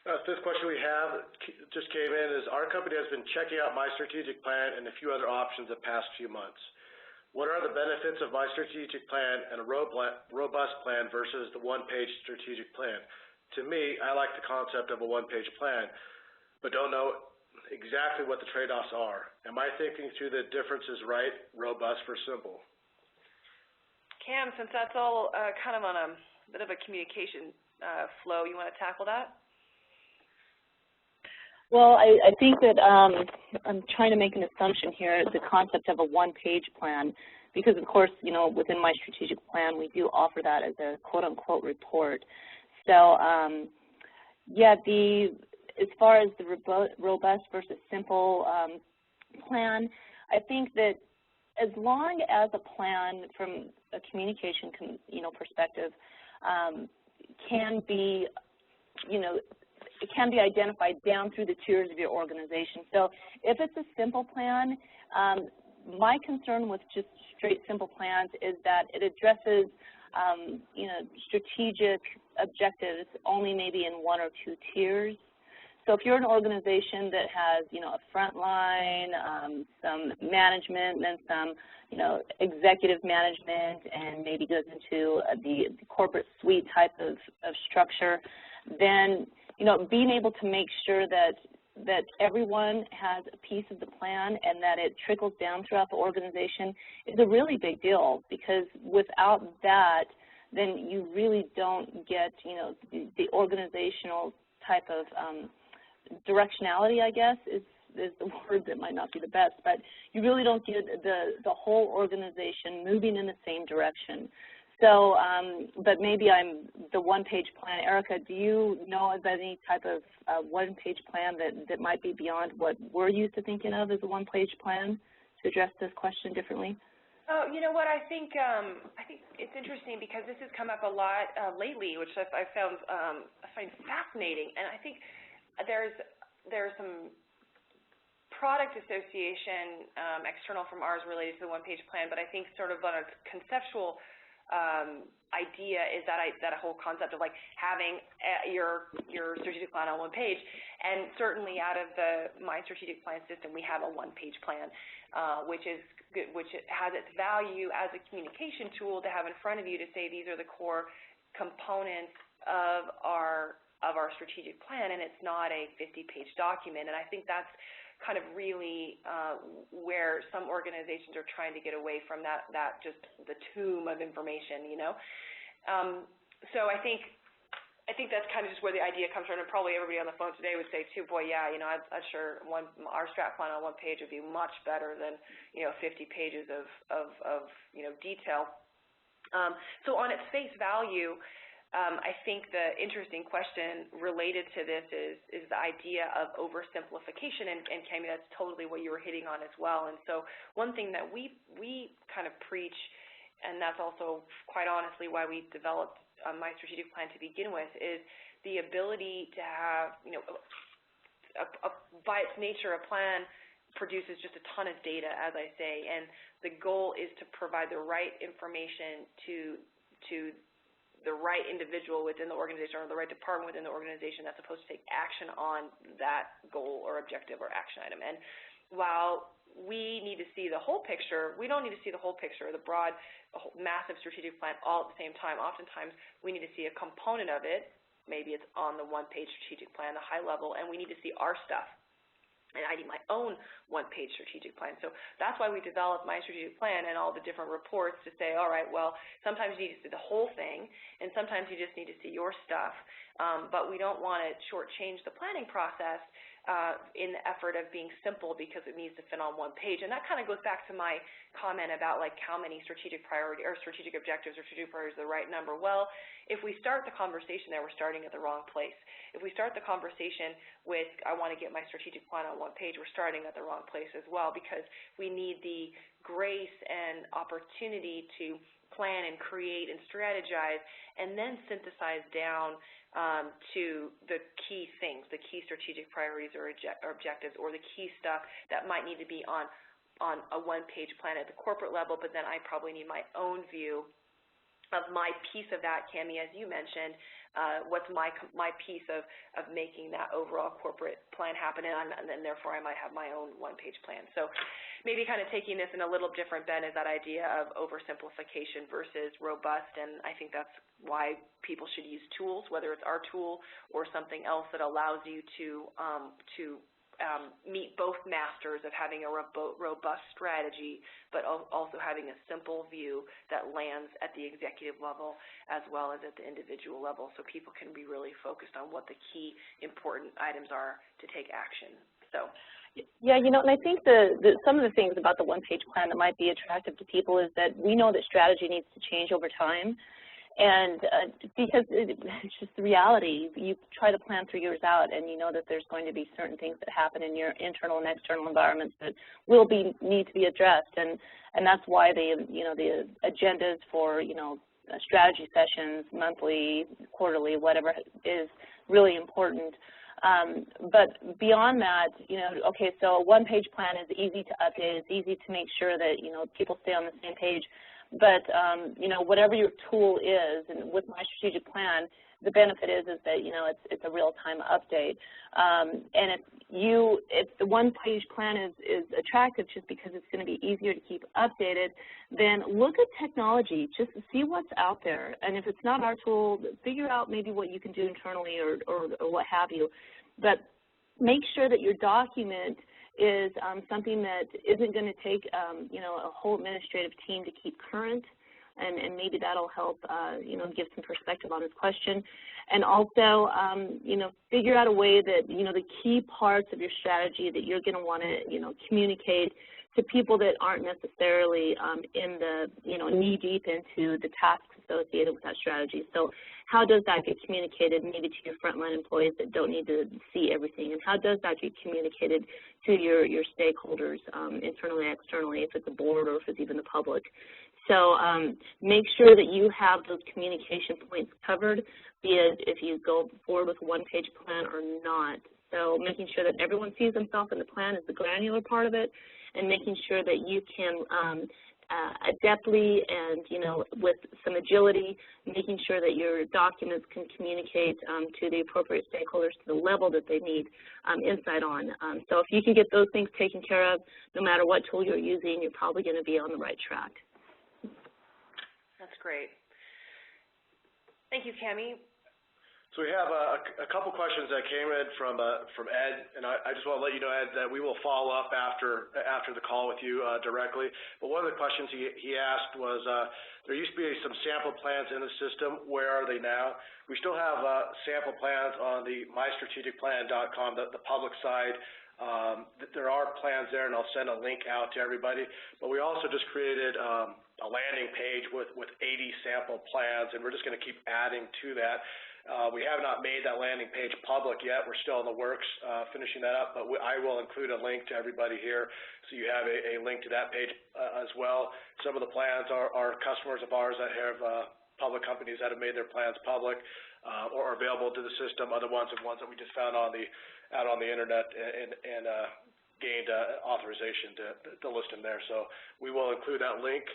Fifth question we have just came in is, our company has been checking out MyStrategicPlan and a few other options the past few months. What are the benefits of MyStrategicPlan and a robust plan versus the one-page strategic plan? To me, I like the concept of a one-page plan, but don't know exactly what the trade-offs are. Am I thinking through the differences right, robust versus simple? Cam, since that's all kind of on a bit of a communication flow, you want to tackle that? Well, I think that I'm trying to make an assumption here, the concept of a one-page plan, because, of course, you know, within my strategic plan, we do offer that as a quote-unquote report. So, yeah, as far as the robust versus simple plan, I think that as long as a plan from a communication, perspective can be, it can be identified down through the tiers of your organization. So if it's a simple plan, my concern with just straight simple plans is that it addresses, strategic objectives only maybe in one or two tiers. So if you're an organization that has, a front line, some management, and then some, executive management, and maybe goes into the corporate suite type of structure, then, being able to make sure that everyone has a piece of the plan and that it trickles down throughout the organization is a really big deal, because without that, then you really don't get, the organizational type of directionality, I guess, is the word that might not be the best, but you really don't get the whole organization moving in the same direction. So, but maybe I'm the one-page plan. Erica, do you know of any type of one-page plan that might be beyond what we're used to thinking of as a one-page plan to address this question differently? Oh, you know what? I think it's interesting because this has come up a lot lately, which I find fascinating, and I think there's some product association external from ours related to the one-page plan, but I think sort of on a conceptual idea is that a whole concept of like having your strategic plan on one page, and certainly out of the My Strategic Plan system, we have a one-page plan, which has its value as a communication tool to have in front of you to say these are the core components of our strategic plan, and it's not a 50-page document. And I think that's kind of really where some organizations are trying to get away from that just the tomb of information, So I think that's kind of just where the idea comes from, and probably everybody on the phone today would say too, boy, yeah, I'm sure our strat plan on one page would be much better than 50 pages of detail. So on its face value, I think the interesting question related to this is the idea of oversimplification, and Cammy, that's totally what you were hitting on as well. And so one thing that we kind of preach, and that's also quite honestly why we developed My Strategic Plan to begin with, is the ability to have, by its nature, a plan produces just a ton of data, as I say, and the goal is to provide the right information to the right individual within the organization or the right department within the organization that's supposed to take action on that goal or objective or action item. And while we need to see the whole picture, we don't need to see the whole picture, the broad, massive strategic plan all at the same time. Oftentimes, we need to see a component of it. Maybe it's on the one-page strategic plan, the high level, and we need to see our stuff. And I need my own one-page strategic plan. So that's why we developed My Strategic Plan and all the different reports to say, all right, well, sometimes you need to see the whole thing, and sometimes you just need to see your stuff. But we don't want to shortchange the planning process in the effort of being simple because it needs to fit on one page. And that kind of goes back to my comment about like how many strategic priority or strategic objectives or strategic priorities are the right number. Well, if we start the conversation there, we're starting at the wrong place. If we start the conversation with, I want to get my strategic plan on one page, we're starting at the wrong place as well, because we need the grace and opportunity to plan and create and strategize and then synthesize down to the key things, the key strategic priorities or objectives, or the key stuff that might need to be on a one-page plan at the corporate level, but then I probably need my own view my piece of that, Cammy, as you mentioned, what's my piece of making that overall corporate plan happen, and then therefore I might have my own one-page plan. So maybe kind of taking this in a little different bend is that idea of oversimplification versus robust, and I think that's why people should use tools, whether it's our tool or something else that allows you to meet both masters of having a robust strategy, but also having a simple view that lands at the executive level as well as at the individual level, so people can be really focused on what the key important items are to take action. So. Yeah, and I think some of the things about the one-page plan that might be attractive to people is that we know that strategy needs to change over time. And because it's just the reality, you try to plan 3 years out, and you know that there's going to be certain things that happen in your internal and external environments that will need to be addressed, and that's why the agendas for strategy sessions, monthly, quarterly, whatever, is really important. But beyond that, okay, so a one-page plan is easy to update. It's easy to make sure that people stay on the same page. But, whatever your tool is, and with My Strategic Plan, the benefit is that, it's a real-time update. And if the one-page plan is attractive just because it's going to be easier to keep updated, then look at technology. Just see what's out there. And if it's not our tool, figure out maybe what you can do internally or what have you. But make sure that your document is something that isn't going to take, a whole administrative team to keep current, and maybe that'll help, give some perspective on this question. And also, figure out a way that, the key parts of your strategy that you're going to want to, communicate to people that aren't necessarily in the, knee-deep into the tasks associated with that strategy. So how does that get communicated maybe to your frontline employees that don't need to see everything? And how does that get communicated to your stakeholders, internally and externally, if it's a board or if it's even the public? So make sure that you have those communication points covered, be it if you go forward with a one-page plan or not. So making sure that everyone sees themselves in the plan is the granular part of it, and making sure that you can adeptly and, with some agility, making sure that your documents can communicate to the appropriate stakeholders to the level that they need insight on. So if you can get those things taken care of, no matter what tool you're using, you're probably going to be on the right track. That's great. Thank you, Cammy. So we have a couple questions that came in from Ed, and I just want to let you know, Ed, that we will follow up after the call with you directly. But one of the questions he asked was, there used to be some sample plans in the system. Where are they now? We still have sample plans on the MyStrategicPlan.com, the public side. There are plans there, and I'll send a link out to everybody. But we also just created a landing page with 80 sample plans, and we're just going to keep adding to that. We have not made that landing page public yet. We're still in the works finishing that up, but I will include a link to everybody here so you have a link to that page as well. Some of the plans are customers of ours that have public companies that have made their plans public or are available to the system. Other ones are ones that we just found out on the internet and gained authorization to list them there. So we will include that link